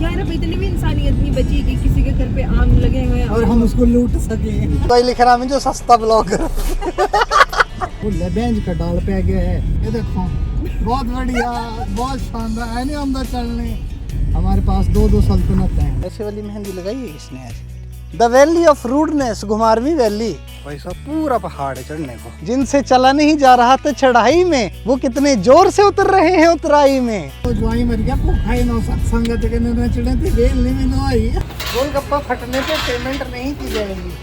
यार अब इतनी भी इंसानियत नहीं बची कि किसी के घर पे आम लगे हुए हैं और हम उसको लूट सके। तो लिख रहा है जो सस्ता ब्लॉगर वो लेबेंज का डाल पे गया है। ये देखो बहुत बढ़िया, बहुत शानदार है। नहीं हम चलने, हमारे पास दो सल्तनत हैं। ऐसे वाली मेहंदी लगाई है किसने आज? द वैली ऑफ रूडनेस, घुमारवी वैली। भाई साहब पूरा पहाड़ है चढ़ने को, जिनसे चला नहीं जा रहा था चढ़ाई में, वो कितने जोर से उतर रहे हैं उतराई में। तो ज्वाई मर गया भूखा नो संगत के न चढ़े थे वेल नहीं में आई। गोलगप्पा फटने पे पेमेंट नहीं की जाएगी।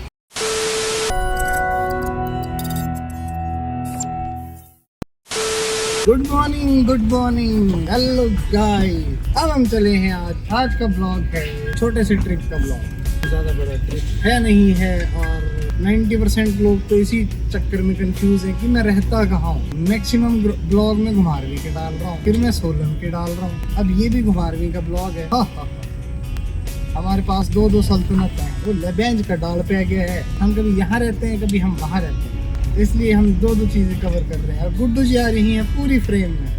Good morning, hello guys. अब हम चले हैं आज का ब्लॉग है छोटे से ट्रिप का ब्लॉग। ज़्यादा बड़ा ट्रिप है नहीं है और 90% लोग तो इसी चक्कर में कंफ्यूज है कि मैं रहता कहाँ हूँ। मैक्सिमम ब्लॉग में घुमारवी के डाल रहा हूँ, फिर मैं सोलन के डाल रहा हूँ, अब ये भी घुमारवी का ब्लॉग है। हमारे पास दो सल्तनत हैं। वो लेबेंज का डाल पे गया है। हम कभी यहाँ रहते हैं, कभी हम वहाँ रहते हैं, इसलिए हम दो चीजें कवर कर रहे हैं। और गुड्डू जी आ रही हैं पूरी फ्रेम में।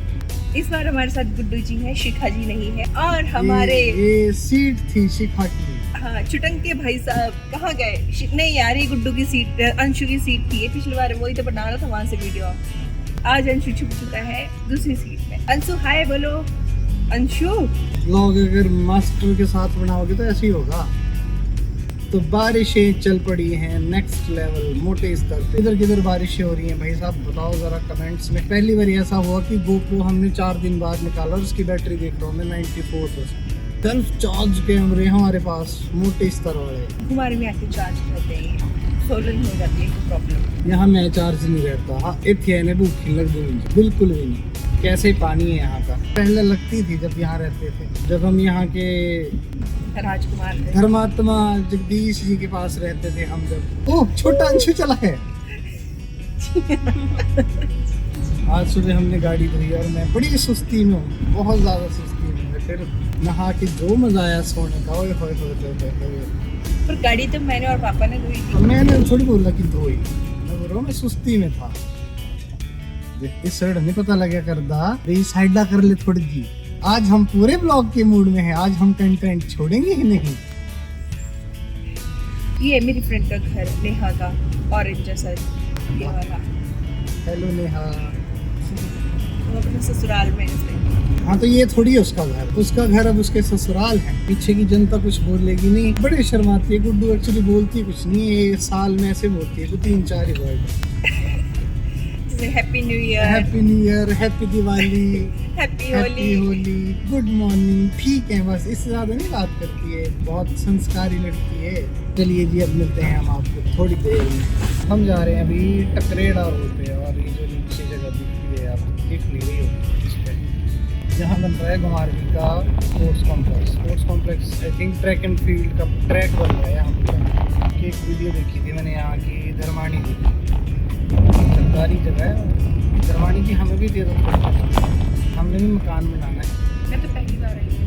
इस बार हमारे साथ गुड्डू जी हैं, शिखा जी नहीं है। और हमारे ये सीट थी शिखा की। हाँ, चुटंग के भाई साहब कहाँ गए? नहीं यार, ये गुड्डू की सीट, अंशु की सीट थी। ये पिछली बार वही तो बना रहा था वहां से वीडियो। आज अंशु छुप चुका है दूसरी सीट में। अंशु हाय बोलो। अंशु ब्लॉग अगर मास्टर के साथ बनाओगे तो ऐसे ही होगा। तो बारिशें चल पड़ी हैं नेक्स्ट लेवल, मोटे स्तर पे। किधर किधर बारिशें हो रही हैं भाई साहब बताओ जरा कमेंट्स में। पहली बार ऐसा हुआ कि गोप्रो हमने 4 दिन बाद निकाला और उसकी बैटरी देख रहा हूँ मैं 94%। सेल्फ चार्ज कैमरे हमारे पास मोटे स्तर वाले। हमारे में आके चार्ज करते हैं, सोलन हो जाती है प्रॉब्लम। यहाँ मैं चार्ज नहीं रहता। हाँ इतने भूखी लग गई बिल्कुल भी नहीं। कैसे पानी है यहाँ का। पहले लगती थी जब यहाँ रहते थे, जब हम यहाँ के राजकुमार धर्मात्मा जगदीश जी के पास रहते थे हम। जब ओह छोटा अंशु चला है। आज सुबह हमने गाड़ी धोई और मैं बड़ी सुस्ती में हूँ, बहुत ज्यादा सुस्ती में। फिर नहा के जो मजा आया सोने का, ओए होए होए। पर गाड़ी तो मैंने और पापा ने धोई थी। मैंने थोड़ी बोला कि धोई, मैं बोल रहा हूँ मैं सुस्ती में था। इस साइड नहीं पता लगा करदा साइड कर ले थोड़ी जी। आज हम पूरे ब्लॉग के मूड में हैं। आज हम कंटेंट छोड़ेंगे ही नहीं। ये मेरी फ्रेंड का घर, नेहा का, ऑरेंज जैसा ये वाला। हेलो नेहा। वो अपने ससुराल में है। हाँ तो ये थोड़ी है उसका घर अब उसके ससुराल है। पीछे की जनता कुछ बोलेगी नहीं, बड़े शर्माती है। गुड्डू एक्चुअली बोलती कुछ नहीं है, साल में ऐसे बोलती है 3-4 ही word. Happy new year, happy Diwali, happy Holi, good morning. ठीक है बस, इससे ज्यादा नहीं बात करती है। बहुत संस्कारी लड़की है। चलिए जी अब मिलते हैं हम आपको थोड़ी देर में। हम जा रहे हैं अभी टकरेड़ा रोड पे और ये जो नीचे जगह दिख रही है आप दिख नहीं रही हो इस पे, जहाँ बन रहा है घुमारवी का sports complex. I think track and field का ट्रैक बन रहा है यहाँ पर। एक वीडियो देखी थी मैंने यहाँ की, धर्माणी की सरकारी जगह है। धर्माणी की हमें भी दे दो, हमने भी मकान बनाना है। मैं तो पहली बार आई हूँ।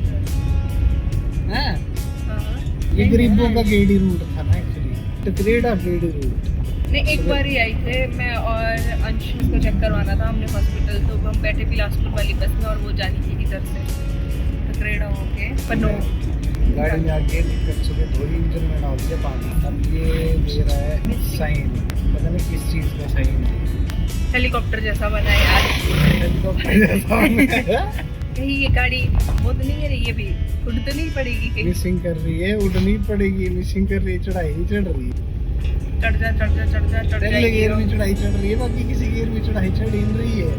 ये गरीबों का गेड़ी रूट था ना एक्चुअली, टकरेड़ा गेड़ी रूट। नहीं, एक बार ही आई थे मैं और अंशु को चेक करवाना था हमने हॉस्पिटल। तो हम बैठे बिलासपुर वाली बस में और वो जानी थी इधर से टकरेड़ा होके पनो। गाड़ी में आके दिक्कत सुबह थोड़ी इंजन में डाल दिया पानी। अब ये दे रहा है साइन, पता नहीं किस चीज़ का साइन है। हेलीकॉप्टर जैसा बना है यार। हेलीकॉप्टर जैसा कहीं ये गाड़ी वो तो नहीं है, ये भी उड़ तो नहीं पड़ेगी कहीं? मिसिंग कर रही है, उड़नी पड़ेगी। मिसिंग कर रही है, चढ़ाई नहीं चढ़ रही है। चढ़ जा पहले गियर में चढ़ाई चढ़ रही है, बाकी किसी गियर में चढ़ाई चढ़ ही नहीं रही है।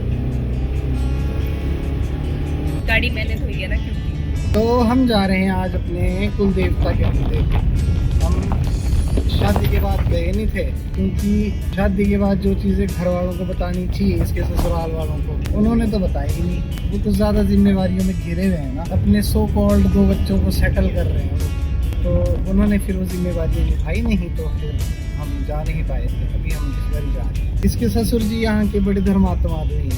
गाड़ी मैंने धोई है ना क्योंकि। तो हम जा रहे हैं आज अपने कुल देवता के मंदिर। हम शादी के बाद गए नहीं थे, क्योंकि शादी के बाद जो चीज़ें घर वालों को बतानी चाहिए इसके ससुराल वालों को, उन्होंने तो बताई ही नहीं। वो तो ज़्यादा जिम्मेवारियों में घिरे हुए हैं ना, अपने सो कॉल्ड 2 बच्चों को सेटल कर रहे हैं। तो उन्होंने फिर वो जिम्मेवारी निभाई नहीं, तो फिर हम जा नहीं पाए थे। अभी हम इस बार जा रहे हैं। इसके ससुर जी यहाँ के बड़े धर्मात्मा आदमी हैं।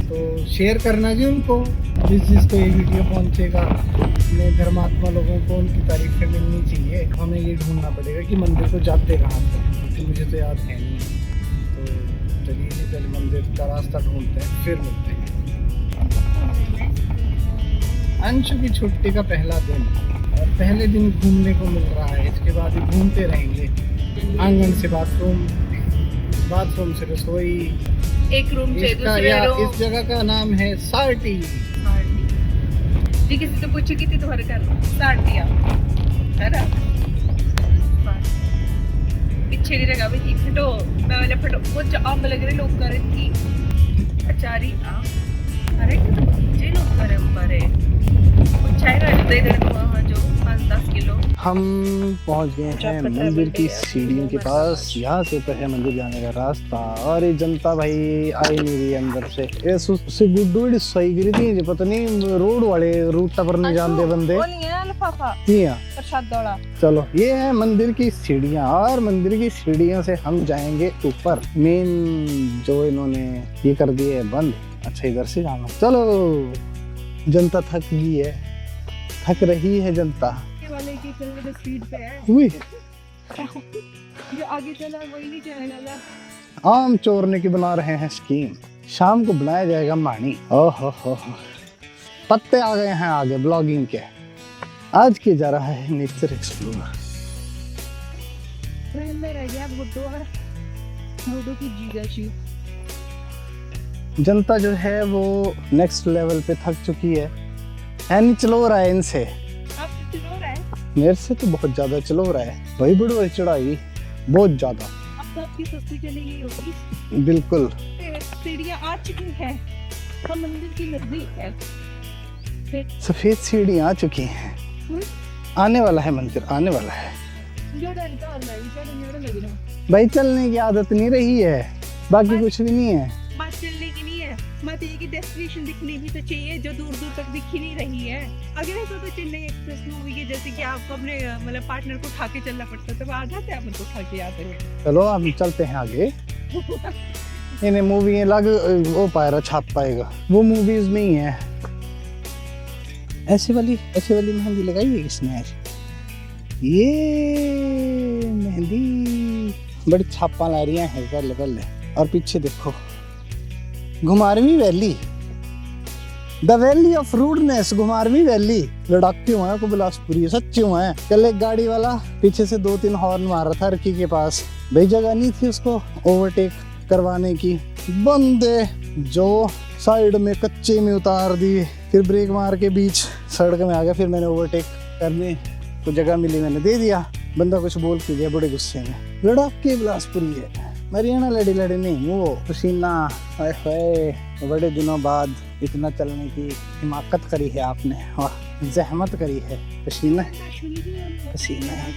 तो शेयर करना जी उनको, जिसको ये वीडियो पहुँचेगा। अपने धर्मात्मा लोगों को उनकी तारीफें मिलनी चाहिए। हमें ये ढूंढना पड़ेगा कि मंदिर को जाते कहाँ से, क्योंकि मुझे तो याद है नहीं। तो चलिए पहले मंदिर का रास्ता ढूंढते हैं फिर मिलते हैं। अंशु की छुट्टी का पहला दिन और पहले दिन घूमने को मिल रहा है। इसके बाद ही घूमते रहेंगे, आंगन से बाथरूम, बाथरूम से रसोई। एक रूम से इसका दूसरे या रूम। इस जगह का नाम है सार्टी। जी किसी तो पूछे कितनी तुम्हारे घर साटिया है ना। पीछे की जगह भी फटो मैं वाले फटो वो आम लग रहे लोग करे थी अचारी आ अरे जे लोग करे ऊपर है कुछ है ना दे दे वहाँ जो 5-10 किलो। हम पहुंच गए हैं मंदिर की सीढ़ियों के पास। यहाँ से ऊपर है मंदिर जाने का रास्ता। और ये जनता भाई आई नहीं रही अंदर से। ये से गुड्डू सही गिरी थी पता नहीं रोड वाले रूट पर नहीं जानते बंदे। वो नहीं है ना लिफाफा प्रसाद दौड़ा। चलो ये है मंदिर की सीढ़ियाँ और मंदिर की सीढ़ियों से हम जाएंगे ऊपर। मेन जो इन्होंने ये कर दिए है बंद। अच्छा इधर से जाना। चलो जनता थक गई है, थक रही है जनता। वाले की चलने स्पीड पे है हुई जो आगे चला वही नहीं चलेगा। आम चोरने की बना रहे हैं स्कीम। शाम को बनाया जाएगा मानी। ओहो हो पत्ते आ गए हैं आगे ब्लॉगिंग के। आज किया जा रहा है नेचर एक्सप्लोर। ट्रेन में रह गया गुड्डू और गुड्डू की जीजाजी। जनता जो है वो नेक्स्ट लेवल पे थक चुकी है। नहीं चलो रहा है इनसे। आप चलो रहा है मेरे से तो बहुत ज्यादा चलो रहा है भाई। बड़ी चढ़ाई बहुत ज्यादा। अब तो आपकी सस्ती चली होगी। बिल्कुल सीढ़ियाँ आ चुकी हैं, हम मंदिर की नजदीक है। सफेद सीढ़ियाँ आ चुकी हैं। आने वाला है मंदिर, आने वाला है भाई। चलने की आदत नहीं रही है, बाकी कुछ भी नहीं है। बात चलने की नहीं है, बात ये कि डेस्टिनेशन दिखनी भी तो चाहिए जो दूर दूर तक दिख ही नहीं रही है। अगर ऐसा तो चेन्नई एक्सप्रेस मूवी के जैसे कि आपको अपने मतलब पार्टनर को उठा के चलना पड़ता है तो आ जाते हैं आप उनको उठा के आते हैं। चलो हम चलते हैं आगे। इन्हें मूवी लग वो पाएगा छाप पाएगा, वो मूवीज में ही है। ऐसे वाली मेहंदी लगाई है किसने आज? ये मेहंदी बड़ी छापा ला रही है पहले। और पीछे देखो घुमारवी valley, the valley of rudeness. घुमारवी वैली लड़ाके हुए हैं को बिलासपुरी सच्चे हुए हैं। कल एक गाड़ी वाला पीछे से 2-3 हॉर्न मार रहा था रकी के पास। भाई जगह नहीं थी उसको ओवरटेक करवाने की। बंदे जो साइड में कच्चे में उतार दी, फिर ब्रेक मार के बीच सड़क में आ गया। फिर मैंने ओवरटेक करने को जगह मिली, मैंने दे दिया। बंदा कुछ बोल के गया बड़े गुस्से में। लड़ाके बिलासपुरी है। हरियाणा लड़ी नहीं वो पसीना। बड़े दिनों बाद इतना चलने की हिमाकत करी है आपने, जहमत करी है। पसीना पसीना है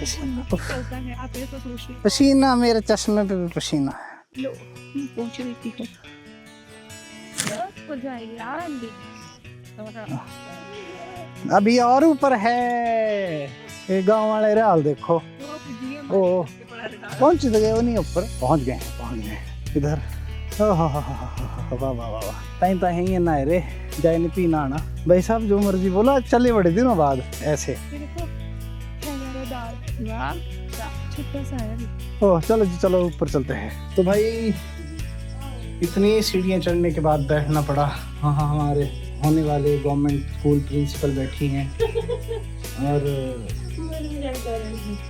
पसीना मेरे चश्मे पे भी पसीना है। लो पूछ रही थी हो जाएगी आराम भी। अभी और ऊपर है ये गांव वाले हाल देखो। ओ पहुंच गए वो नहीं ऊपर पहुंच गए इधर। वाह ताई ताई ना रे जाए नहीं पीना आना। भाई साहब जो मर्जी बोला चले बड़े दिनों बाद ऐसे। ओह चलो जी चलो ऊपर चलते हैं। तो भाई इतनी सीढ़ियाँ चढ़ने के बाद बैठना पड़ा। हाँ हमारे होने वाले गवर्नमेंट स्कूल प्रिंसिपल बैठी हैं और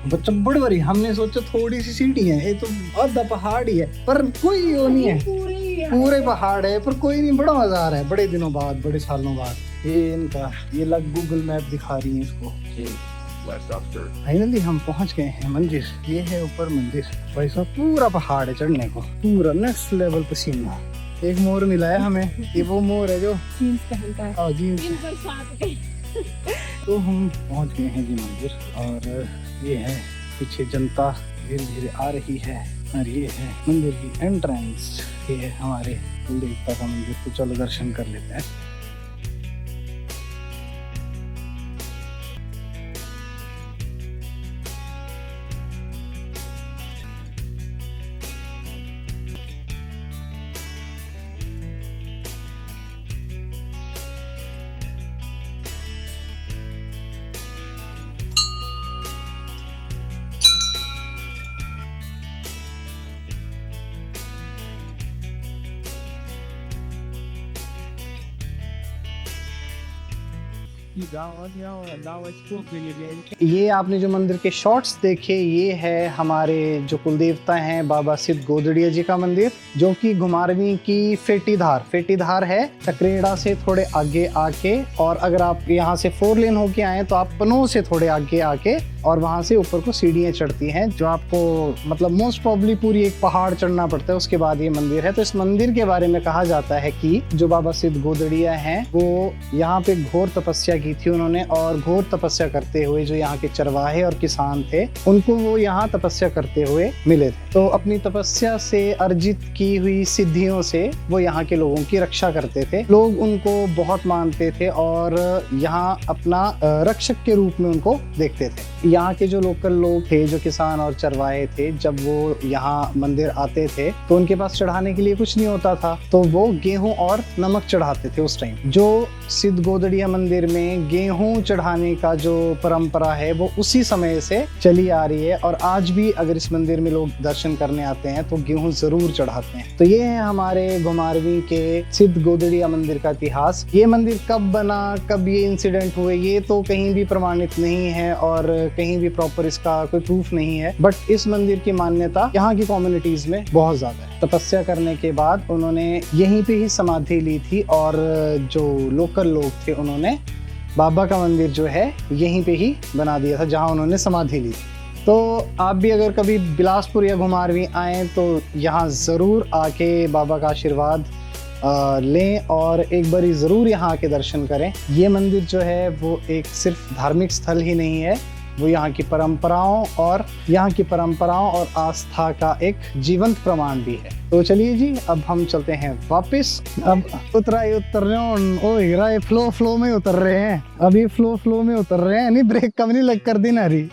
बच्चा बड़ी बड़ी। हमने सोचा थोड़ी सी सीढ़ी है, ये तो आधा पहाड़ ही है पर कोई वो नहीं है, पूरे पहाड़ है पर कोई नहीं। बड़ा मजा आ रहा है बड़े दिनों बाद, बड़े सालों बाद। ये इनका ये लग गूगल मैप दिखा रही है इसको। फाइनली हम पहुंच गए हैं मंदिर। ये है ऊपर मंदिर। भाई साहब पूरा पहाड़ है चढ़ने को, पूरा नेक्स्ट लेवल पसीना। एक मोर मिला है हमें, ये वो मोर है जो जीन्स पहनता है। जीन्स। तो हम पहुंच गए हैं जी मंदिर और ये है पीछे जनता धीरे धीरे आ रही है और ये है मंदिर की एंट्रेंस। ये है हमारे कुल देवता का मंदिर। तो चलो दर्शन कर लेते हैं। ये आपने जो मंदिर के शॉट्स देखे, ये है हमारे जो कुलदेवता हैं बाबा सिद्ध गोदड़िया जी का मंदिर, जो कि घुमारवीं की फेटीधार है टकरेड़ा से थोड़े आगे आके। और अगर आप यहाँ से 4 लेन होके आए तो आप पनोह से थोड़े आगे आके और वहां से ऊपर को सीढ़ियाँ चढ़ती हैं, जो आपको मतलब मोस्ट प्रोबेबली पूरी एक पहाड़ चढ़ना पड़ता है, उसके बाद ये मंदिर है। तो इस मंदिर के बारे में कहा जाता है कि जो बाबा सिद्ध गोदड़िया हैं वो यहाँ पे घोर तपस्या की थी उन्होंने, और घोर तपस्या करते हुए जो यहाँ के चरवाहे और किसान थे उनको वो यहाँ तपस्या करते हुए मिले थे। तो अपनी तपस्या से अर्जित की हुई सिद्धियों से वो यहाँ के लोगों की रक्षा करते थे। लोग उनको बहुत मानते थे और यहाँ अपना रक्षक के रूप में उनको देखते थे। यहाँ के जो लोकल लोग थे, जो किसान और चरवाहे थे, जब वो यहाँ मंदिर आते थे तो उनके पास चढ़ाने के लिए कुछ नहीं होता था, तो वो गेहूं और नमक चढ़ाते थे उस टाइम। जो सिद्ध गोदड़िया मंदिर में गेहूं चढ़ाने का जो परंपरा है वो उसी समय से चली आ रही है, और आज भी अगर इस मंदिर में लोग दर्शन करने आते हैं तो गेहूं जरूर चढ़ाते हैं। तो ये है हमारे घुमारवीं के सिद्ध गोदड़िया मंदिर का इतिहास। ये मंदिर कब बना, कब ये इंसिडेंट हुए, ये तो कहीं भी प्रमाणित नहीं है और कहीं भी प्रॉपर इसका कोई प्रूफ नहीं है। बट इस मंदिर की मान्यता यहाँ की कम्युनिटीज में बहुत ज्यादा है। तपस्या करने के बाद उन्होंने यहीं पे ही समाधि ली थी, और जो लोकल लोग थे उन्होंने बाबा का मंदिर जो है यहीं पे ही बना दिया था जहाँ उन्होंने समाधि ली थी। तो आप भी अगर कभी बिलासपुर या घुमारवीं आए तो यहाँ ज़रूर आके बाबा का आशीर्वाद लें और एक बारी ज़रूर यहाँ आके दर्शन करें। ये मंदिर जो है वो एक सिर्फ धार्मिक स्थल ही नहीं है, वो यहाँ की परंपराओं और आस्था का एक जीवंत प्रमाण भी है। तो चलिए जी, अब हम चलते हैं वापस। अब उतर रहे हैं, फ्लो में उतर रहे हैं, अभी फ्लो में उतर रहे हैं, नहीं ब्रेक कम नहीं लग कर दी ना रही।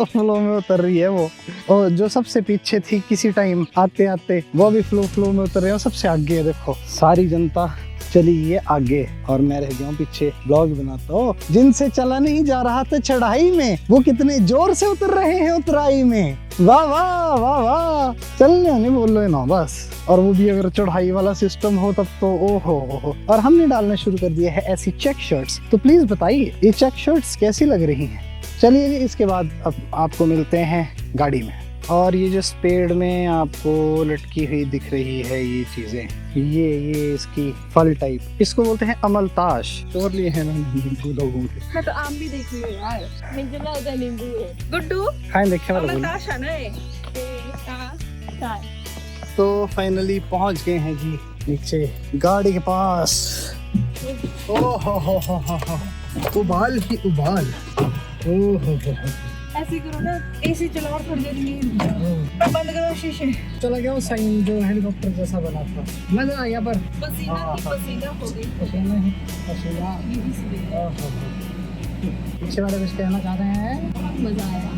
फ्लो में उतर रही है वो, और जो सबसे पीछे थी किसी टाइम आते आते वो भी फ्लो में उतर रहे हैं। सबसे आगे देखो सारी जनता चली है आगे और मैं रह गया हूँ पीछे। ब्लॉग बनाता हूँ। जिनसे चला नहीं जा रहा था चढ़ाई में, वो कितने जोर से उतर रहे हैं उतराई में। वाह वाह वाह वाह, चलने नहीं बोल रहे ना बस। और वो भी अगर चढ़ाई वाला सिस्टम हो तब तो ओहो। और हमने डालना शुरू कर दिया है ऐसी चेक शर्ट्स। तो प्लीज बताइए ये चेक शर्ट्स कैसी लग रही हैं। चलिए इसके बाद अब आपको मिलते हैं गाड़ी में। और ये जो पेड़ में आपको लटकी हुई दिख रही है ये चीजें, ये इसकी फल टाइप, इसको बोलते हैं अमलताश। और लिए हैं नींबू लोगों के। मैं तो आम भी देख लियो यार, मुझे लगा नींबू है। गुड्डू खाएं देखे वाला अमलताश है ना। तो फाइनली पहुंच गए हैं जी नीचे गाड़ी के पास। उबाल ही उबाल। ऐसे करो ना, एसी चलाओ और थोड़ी देर बंद करो शीशे। चला गया वो साइन जो हेलीकॉप्टर जैसा बना था, मजा आ गया। पर पसीना हो गई। पसीना। पीछे वाले कुछ कहना चाह रहे हैं। मजा आया।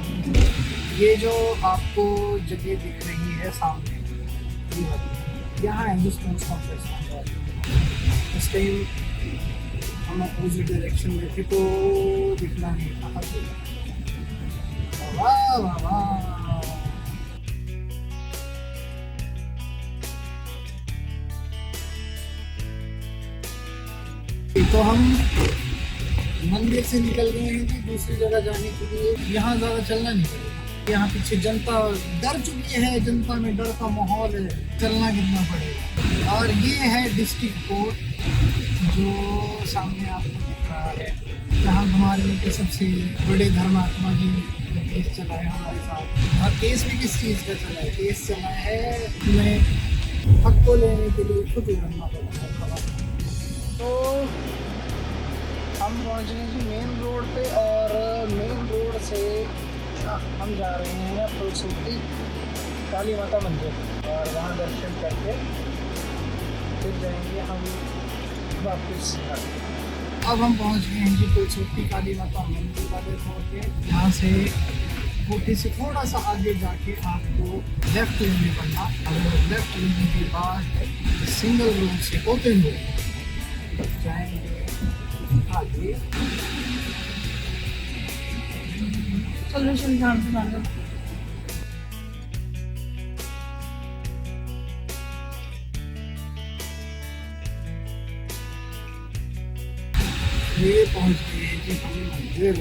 ये जो आपको जगह दिख रही है सामने, यहाँ हिंदुस्तान कॉम्प्लेक्स। इस टाइम हम अपोजिट डायरेक्शन में थे तो दिखना नहीं था। वाह वाह वाह। तो हम मंदिर से निकल गए हैं कि दूसरी जगह जाने के लिए। यहाँ ज़्यादा चलना नहीं पड़ेगा, यहाँ पीछे जनता डर चुकी है, जनता में डर का माहौल है, चलना कितना पड़ेगा। और ये है डिस्ट्रिक्ट कोर्ट जो सामने आपको दिख रहा है, जहाँ घुमारवीं के सबसे बड़े धर्मात्मा जी केस चला है हमारे साथ। और केस भी किस चीज़ का चला है? केस चला है तुम्हें हक को लेने के लिए खुद उड़ना पड़ता है। तो हम पहुँच गए जी मेन रोड पे, और मेन रोड से हम जा रहे हैं फुलसूती काली माता मंदिर, और वहाँ दर्शन करके फिर जाएंगे हम वापस। अब हम पहुँच गए हैं जी फुलसूती काली माता मंदिर वाले रोड पे। यहाँ से कोठी से थोड़ा सा आगे जाके आपको लेफ्ट लेने पड़ना, और लेफ्ट लेने के बाद सिंगल रोड से होते हुए जाएंगे आगे। चलो ध्यान से। ये पहुंच गए हैं जी हम मंदिर।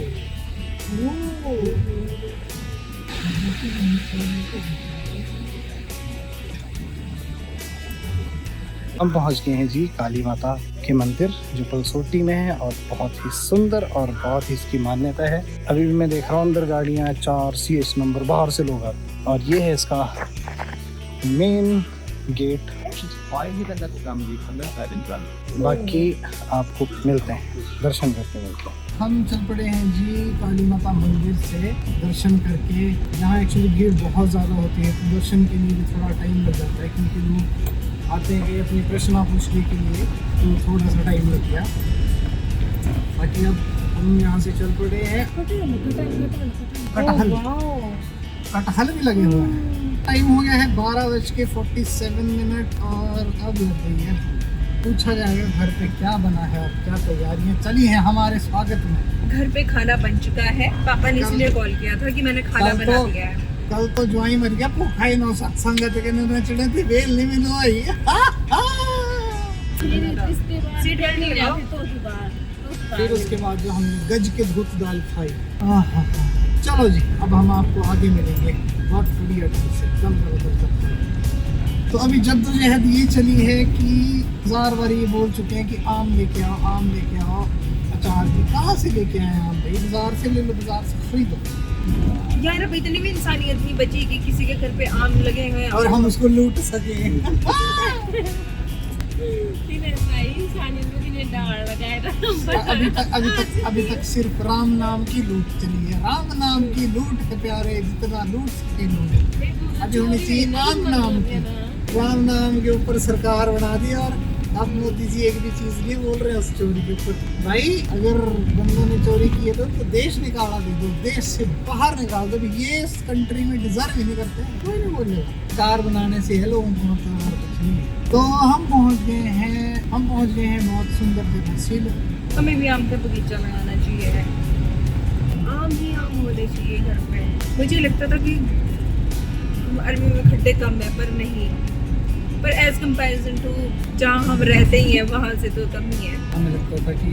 हम पहुंच गए हैं जी काली माता के मंदिर जो पलसोटी में है और बहुत ही सुंदर और बहुत ही इसकी मान्यता है। अभी भी मैं देख रहा हूँ अंदर गाड़ियाँ 4 CH नंबर बाहर से लोग आते और ये है इसका मेन गेट। बाकी आपको मिलते हैं, दर्शन करके मिलते हैं। हम चल पड़े हैं जी काली माता मंदिर से दर्शन करके। यहाँ एक्चुअली भीड़ बहुत ज़्यादा होती है तो दर्शन के लिए भी थोड़ा टाइम लग जाता है क्योंकि लोग आते हैं अपनी प्रश्न पूछने के लिए, तो थोड़ा सा टाइम लग गया। बाकी अब हम यहाँ से चल पड़े हैं। कटहल भी लगे हुए हैं। टाइम हो गया है 12:47 और अब लग गई है पूछा जाएगा घर पे क्या बना है और क्या तैयारियां चली हैं हमारे स्वागत में। घर पे खाना बन चुका है। पापा ने इसलिए कॉल किया था कि मैंने खाना बना दिया है। कल तो ज्वाई मर गया भूखा ही नो संगत के न चढ़े थी बेल नहीं मिलो आई। फिर उसके बाद जो हमने गज के धूत दाल खाई। चलो जी अब हम आपको आगे मिलेंगे बहुत बढ़िया से। तो अभी जद्दोजहद ये चली है कि 1000 बार ये बोल चुके हैं कि आम लेके आओ, आम लेके आओ। अचार भी कहाँ से लेके आए आम भाई? बाजार से ले लो, बाजार से खरीदो यार। अब इतनी भी इंसानियत नहीं बची कि किसी के घर पे आम लगे हुए और हम उसको लूट सके। अभी तक सिर्फ राम नाम की लूट चली है। राम नाम की लूट है प्यारे, जितना लूट सके लूट। अभी होनी चाहिए राम नाम की। राम नाम के ऊपर सरकार बना दी और अब मोदी जी एक भी चीज नहीं बोल रहे उस चोरी के ऊपर। भाई अगर बंदों ने चोरी की है तो देश निकाला दे दो, देश से बाहर निकाल दो। ये इस कंट्री में डिजर्व ही नहीं करते, कोई नहीं बोलेगा। सरकार बनाने से है लोगों को मतलब और कुछ नहीं। तो हम पहुंच गए हैं बहुत सुंदर जगह सिल। हमें भी आम का बगीचा बनाना चाहिए। आम ही आम होने चाहिए घर पे। मुझे लगता था कि अरबी में खड्डे कम है पर नहीं, पर एज कंपैरिजन टू जहाँ हम रहते ही हैं वहाँ से तो कम ही है। हमें लगता था कि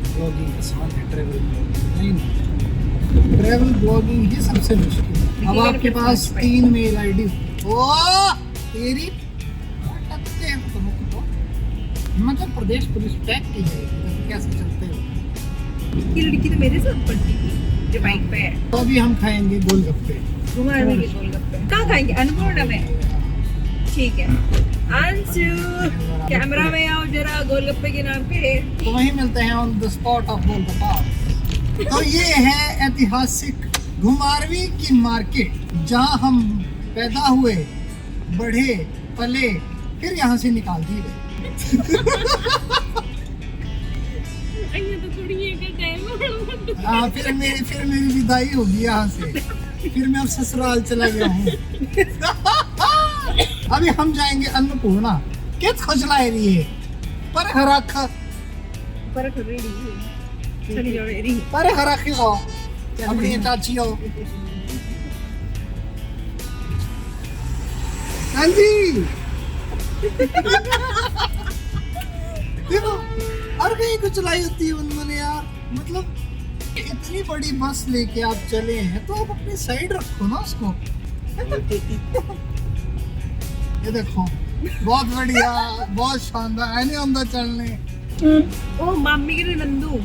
ब्लॉगिंग आसान है, ट्रैवल ब्लॉगिंग नहीं। ट्रैवल ब्लॉगिंग ही सबसे मुश्किल है। अब आपके पास 3 मेल ID ओ तेरी हिमाचल प्रदेश पुलिस टैग की जाएगी। कैसे चलते हो? ये लड़की तो मेरे साथ पढ़ती थी जो बाइक पे है। तो अभी हम खाएंगे गोलगप्पे। घुमा में गोलगप्पे कहाँ खाएंगे? अन्नपूर्णा में। ठीक है अंशु कैमरा में आओ जरा गोलगप्पे के नाम पे। तो वहीं मिलते हैं on the spot of golgappa. तो ये है ऐतिहासिक घुमारवी की मार्केट जहाँ हम पैदा हुए, बढ़े, पले, फिर यहाँ से निकाल दिए गए। हाँ फिर मेरी विदाई होगी यहाँ से। फिर मैं अब ससुराल चला गया हूँ। अभी हम जाएंगे अन्नपूर्णा। क्या खोजना है ये पर हराखा पर रेडी चली जाओ रेडी पर हराखी हो अपनी चाची हो। हाँ जी देखो और कहीं कुछ चलाई होती है उन्होंने यार। मतलब इतनी बड़ी बस लेके आप चले हैं तो आप अपनी साइड रखो ना उसको। ये देखो बहुत बढ़िया, बहुत शानदार। ऐने अंदर चलने ओ मम्मी के नंदू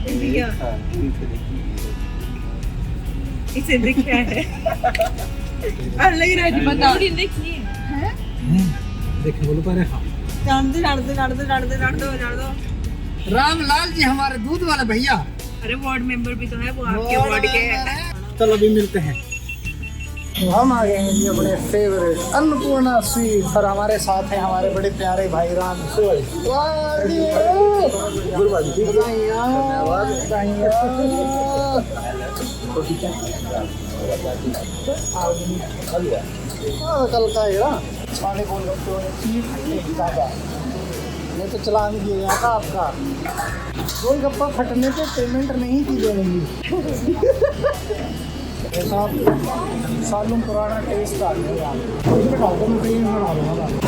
भैया इसे देखा है। लग रहा है बताओ देखिए हैं देखे बोलो पर जान दो रामलाल जी हमारे दूध वाले भैया। अरे वार्ड मेंबर भी तो है वो आपके वार्ड के हैं। चलो अभी मिलते हैं। तो हम आ गए हैं जी अपने फेवरेट अन्नपूर्णा स्वीट और हमारे साथ हैं हमारे बड़े प्यारे भाई राम कल का है वाले गोलगप्पे ये तो चलान किया गया था आपका। गोलगप्पा फटने पे पेमेंट नहीं की जाएगी। ऐसा सालों पुराना टेस्ट आ गया।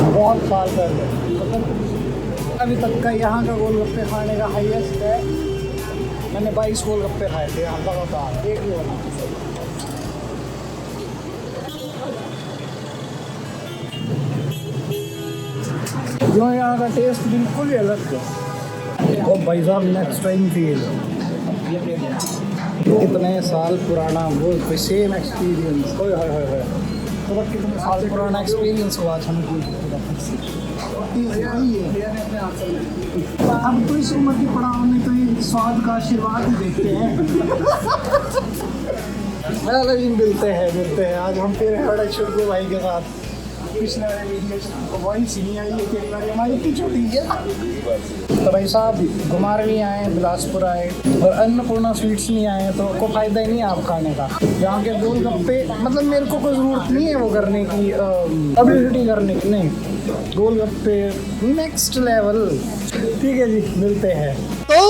बहुत साल पहले अभी तक का यहाँ का गोलगप्पे खाने का हाईएस्ट है। मैंने 22 गोलगप्पे खाए थे यहाँ लगातार एक ही वाला। जो यहाँ का टेस्ट बिल्कुल ही अलग है। ओ भाई साहब नेक्स्ट टाइम फील कितने साल पुराना वो सेम एक्सपीरियंस। ओए हाय हाय हाय, तो कितने साल पुराना एक्सपीरियंस हुआ आज हमको। हम तो इस उम्र की पड़ाव में तो ये स्वाद का आशीर्वाद ही देखते हैं। लेकिन मिलते हैं आज हम फिर बड़े छोटू भाई के साथ। पिछले वाले वीडियो वही सीनी आई है कि एक बार हमारी की छोटी है। तो भाई साहब घुमारवी आए, बिलासपुर आए और अन्नपूर्णा स्वीट्स नहीं आए तो कोई फायदा ही नहीं है आप खाने का। यहाँ के गोलगप्पे मतलब मेरे को कोई ज़रूरत नहीं है वो करने की, पब्लिसिटी करने की, नहीं। गोलगप्पे नेक्स्ट लेवल। ठीक है जी, मिलते हैं। तो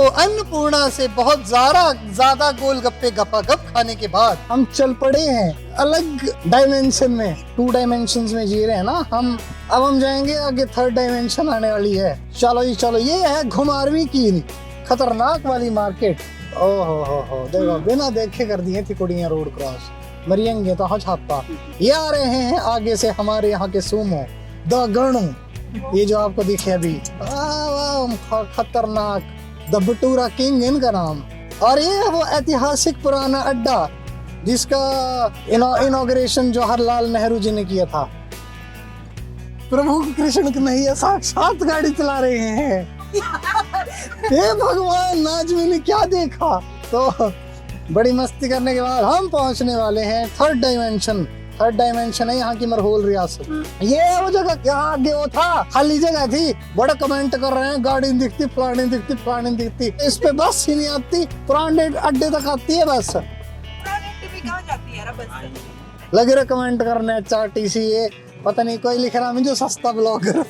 अन्नपूर्णा से बहुत ज्यादा गोलगप्पे गपागप खाने के बाद हम चल पड़े हैं अलग डायमेंशन में। 2 डायमेंशंस में जी रहे हैं ना हम। अब हम जाएंगे आगे, 3rd डायमेंशन आने वाली है। चलो जी चलो, ये है घुमारवी की खतरनाक वाली मार्केट। ओहो देखो, बिना देखे कर दिए थी कुड़ियां रोड क्रॉस। मरियंगे तो छापा। ये आ रहे हैं आगे से हमारे यहाँ के सूमो द गणु, ये जो आपको दिखे अभी, खतरनाक द भटूरा किंग इनका नाम। और ये वो ऐतिहासिक पुराना अड्डा जिसका इनॉग्रेशन जवाहरलाल नेहरू जी ने किया था। प्रभु कृष्ण कन्हैया साक्षात गाड़ी चला रहे हैं। हे भगवान, नाजमी ने क्या देखा। तो बड़ी मस्ती करने के बाद हम पहुंचने वाले हैं 3rd डायमेंशन। 3rd डायमेंशन है यहाँ की मरहूल रियासत। ये वो जगह, यहाँ आगे वो था खाली जगह थी। बड़ा कमेंट कर रहे हैं गाड़ी दिखती, पुरानी दिखती, पुरानी दिखती। इस पे बस ही नहीं आती, पुराने अड्डे तक आती है बस। जाती है बस। लगे रहे कमेंट करने चार्टीसी, ये पता नहीं कोई लिख रहा है जो सस्ता ब्लॉगर।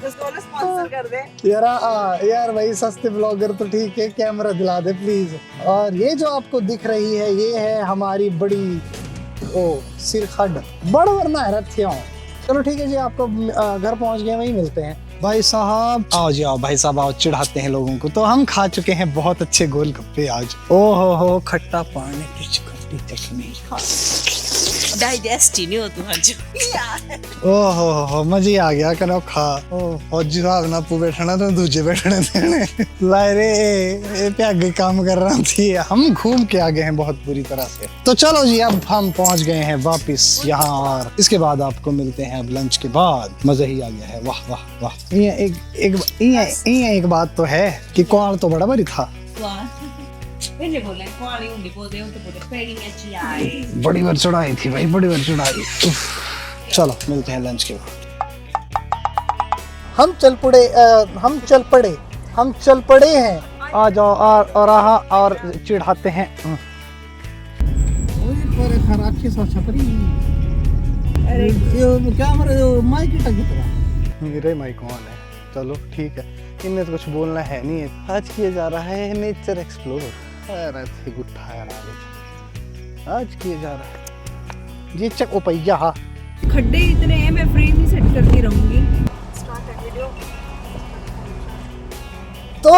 स्पॉन्सर कर दे यार भाई, सस्ते ब्लॉगर तो ठीक है, कैमरा दिला दे प्लीज। और ये जो आपको दिख रही है ये है हमारी बड़ी सिरखड बड़ वरना है रथियों। चलो ठीक है जी, आपको घर पहुंच गए, वहीं मिलते हैं। भाई साहब आओ जी, आओ भाई साहब आओ, चिढ़ाते हैं लोगों को। तो हम खा चुके हैं बहुत अच्छे गोलगप्पे आज। ओहो खट्टा पानी की चटनी, डाइजेस्ट ही नहीं होती आज। ओहो मजे आ गया कनो खा। फौजी साहब ना पू बैठना तो दूजे बैठने देने लाए रे, ये प्यागे काम कर रहा थी। हम घूम के आ गए हैं बहुत बुरी तरह से। तो चलो जी, अब हम पहुंच गए हैं वापस यहाँ, और इसके बाद आपको मिलते हैं अब लंच के बाद। मजा ही आ गया है। वाह वाह वाह। ये एक बात तो है कि क्वाल तो बड़ा बड़ी था। बड़ी बार चढ़ाई थी भाई, बड़ी बार चढ़ाई। चलो मिलते हैं लंच के बाद। हम चल पड़े हैं। आ जाओ और चिढ़ाते हैं। मेरे माइक ऑन है। चलो ठीक है, इनमें तो कुछ बोलना है नहीं है। आज किया जा रहा है नेचर एक्सप्लोर। आज किया जा रहा है ये चक ओपैया। खड्डे इतने हैं, मैं फ्रेम ही सेट करती रहूंगी। तो